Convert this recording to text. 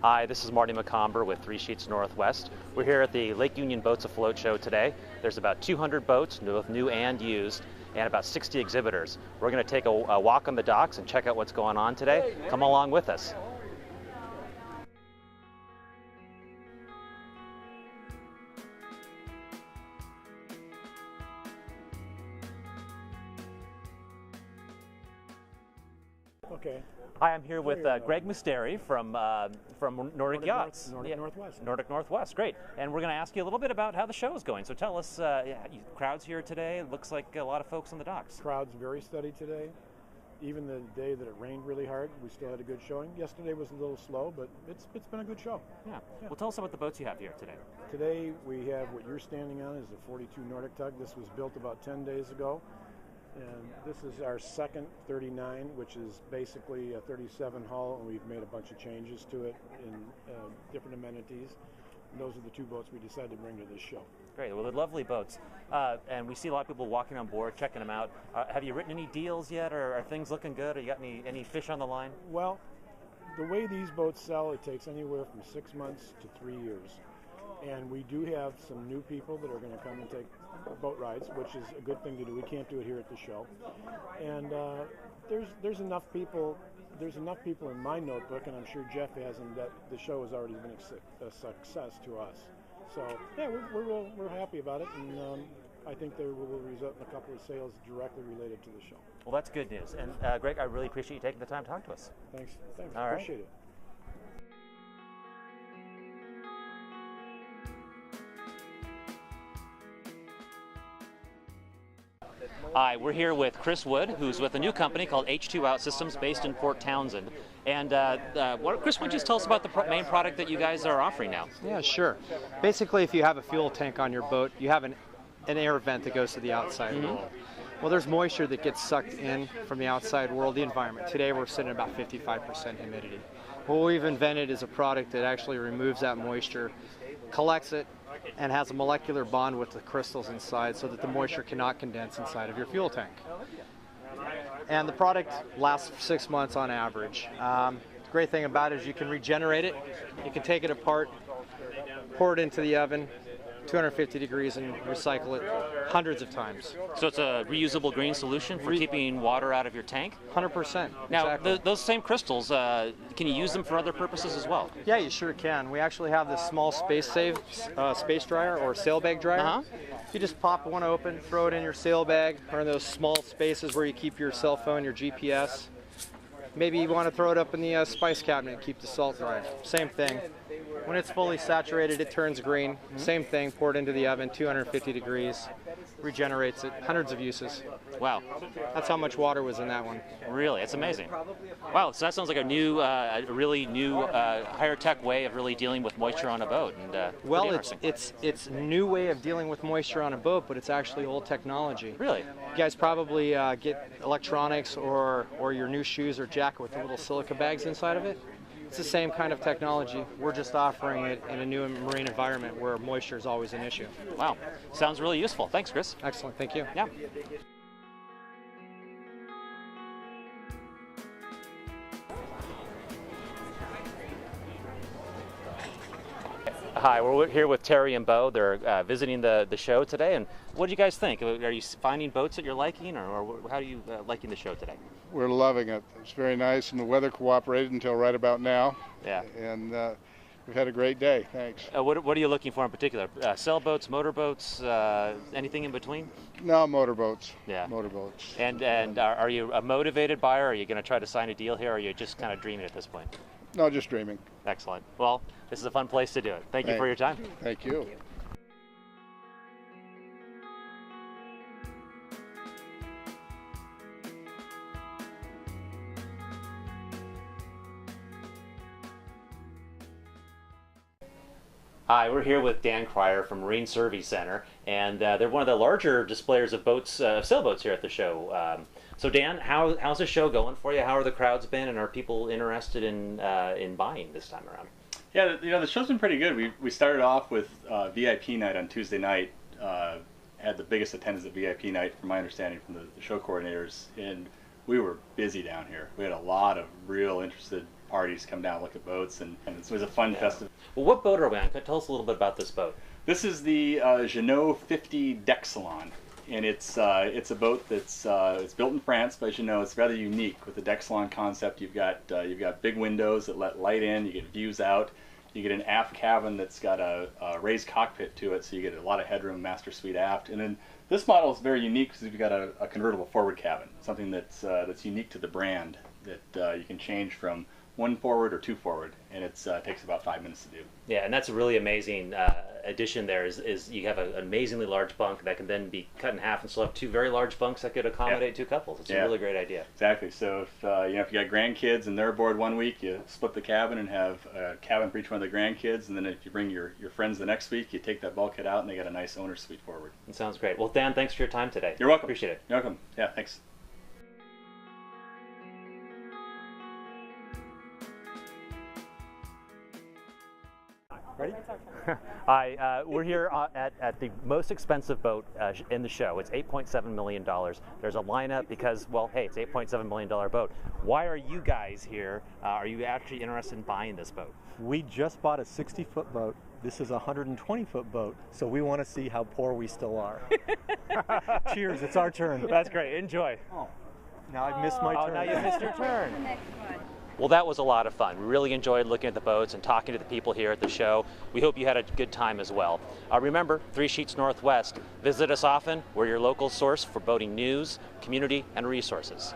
Hi, this is Marty McOmber with Three Sheets Northwest. We're here at the Lake Union Boats Afloat Show today. There's about 200 boats, both new and used, and about 60 exhibitors. We're going to take a walk on the docks and check out what's going on today. Come along with us. Okay. Hi, I'm here with Greg Musteri from Nordic Yachts. Northwest. Nordic Northwest, great. And we're going to ask you a little bit about how the show is going. So tell us, crowds here today. It looks like a lot of folks on the docks. Crowd's very steady today. Even the day that it rained really hard, we still had a good showing. Yesterday was a little slow, but it's been a good show. Yeah. Well, tell us about the boats you have here today. Today we have what you're standing on is a 42 Nordic tug. This was built about 10 days ago. And this is our second 39, which is basically a 37 hull, and we've made a bunch of changes to it in different amenities. And those are the two boats we decided to bring to this show. Great. Well, they're lovely boats. And we see a lot of people walking on board, checking them out. Have you written any deals yet, or are things looking good? Or you got any fish on the line? Well, the way these boats sell, it takes anywhere from 6 months to 3 years. And we do have some new people that are going to come and take boat rides, which is a good thing to do. We can't do it here at the show. And there's enough people. There's enough people in my notebook, and I'm sure Jeff has, and that the show has already been a success to us. So yeah, we're happy about it, and I think there will result in a couple of sales directly related to the show. Well, that's good news. And Greg, I really appreciate you taking the time to talk to us. Thanks. All right. Appreciate it. Hi, we're here with Chris Wood, who's with a new company called H2 Out Systems based in Port Townsend. And Chris, would you just tell us about the main product that you guys are offering now? Yeah, sure. Basically, if you have a fuel tank on your boat, you have an air vent that goes to the outside world. Well, there's moisture that gets sucked in from the outside world, the environment. Today, we're sitting at about 55% humidity. What we've invented is a product that actually removes that moisture, collects it, and has a molecular bond with the crystals inside so that the moisture cannot condense inside of your fuel tank. And the product lasts 6 months on average. The great thing about it is you can regenerate it, you can take it apart, pour it into the oven, 250 degrees, and recycle it hundreds of times. So it's a reusable green solution for keeping water out of your tank? 100%. Now, exactly. Those same crystals, can you use them for other purposes as well? Yeah, you sure can. We actually have this small space dryer or sail bag dryer. You just pop one open, throw it in your sail bag or in those small spaces where you keep your cell phone, your GPS. Maybe you want to throw it up in the spice cabinet and keep the salt dry. Same thing. When it's fully saturated, it turns green. Same thing, pour it into the oven, 250 degrees, regenerates it, hundreds of uses. Wow. That's how much water was in that one. Really? It's amazing. Wow, so that sounds like a new, really new, higher tech way of really dealing with moisture on a boat. And, well, it's a new way of dealing with moisture on a boat, but it's actually old technology. Really? You guys probably get electronics or your new shoes or jacket with the little silica bags inside of it. It's the same kind of technology. We're just offering it in a new marine environment where moisture is always an issue. Wow. Sounds really useful. Thanks, Chris. Excellent. Thank you. Yeah. Hi, we're here with Terry and Bo. They're visiting the show today. And what do you guys think? Are you finding boats that you're liking, or how are you liking the show today? We're loving it. It's very nice, and the weather cooperated until right about now. Yeah. And we've had a great day. Thanks. What are you looking for in particular? Sailboats, motorboats, anything in between? No, motorboats. Yeah. Motorboats. And are you a motivated buyer? Are you going to try to sign a deal here, or are you just kind of dreaming at this point? No, just dreaming. Excellent. Well, this is a fun place to do it. Thank you for your time. Thank you. Hi, we're here with Dan Cryer from Marine Survey Center, and they're one of the larger displayers of boats, sailboats here at the show. So Dan, how's the show going for you? How are the crowds been, and are people interested in buying this time around? Yeah, the show's been pretty good. We started off with VIP night on Tuesday night. Had the biggest attendance at VIP night, from my understanding from the show coordinators, and we were busy down here. We had a lot of real interested parties come down, look at boats, and it was a fun festival. Well, what boat are we on? Tell us a little bit about this boat. This is the Jeanneau 50 Deck Salon, and it's a boat that's it's built in France by Jeanneau. It's rather unique with the deck salon concept. You've got big windows that let light in. You get views out. You get an aft cabin that's got a raised cockpit to it, so you get a lot of headroom, master suite aft. And then this model is very unique because you've got a convertible forward cabin, something that's unique to the brand that you can change from one forward or two forward, and it takes about 5 minutes to do. Yeah, and that's a really amazing addition there is you have an amazingly large bunk that can then be cut in half and still have two very large bunks that could accommodate two couples. It's a really great idea. Exactly. So if if you got grandkids and they're aboard one week, you split the cabin and have a cabin for each one of the grandkids, and then if you bring your friends the next week, you take that bulkhead out and they got a nice owner's suite forward. It sounds great. Well, Dan, thanks for your time today. You're welcome. Appreciate it. You're welcome. Yeah, thanks. Ready? Hi, we're here at the most expensive boat in the show. It's $8.7 million. There's a lineup because, well, hey, it's an $8.7 million boat. Why are you guys here? Are you actually interested in buying this boat? We just bought a 60-foot boat. This is a 120-foot boat, so we want to see how poor we still are. Cheers, it's our turn. That's great. Enjoy. Oh, now I've missed my turn. Oh, now you missed your turn. The next one. Well, that was a lot of fun. We really enjoyed looking at the boats and talking to the people here at the show. We hope you had a good time as well. Remember, 3 Sheets Northwest. Visit us often. We're your local source for boating news, community, and resources.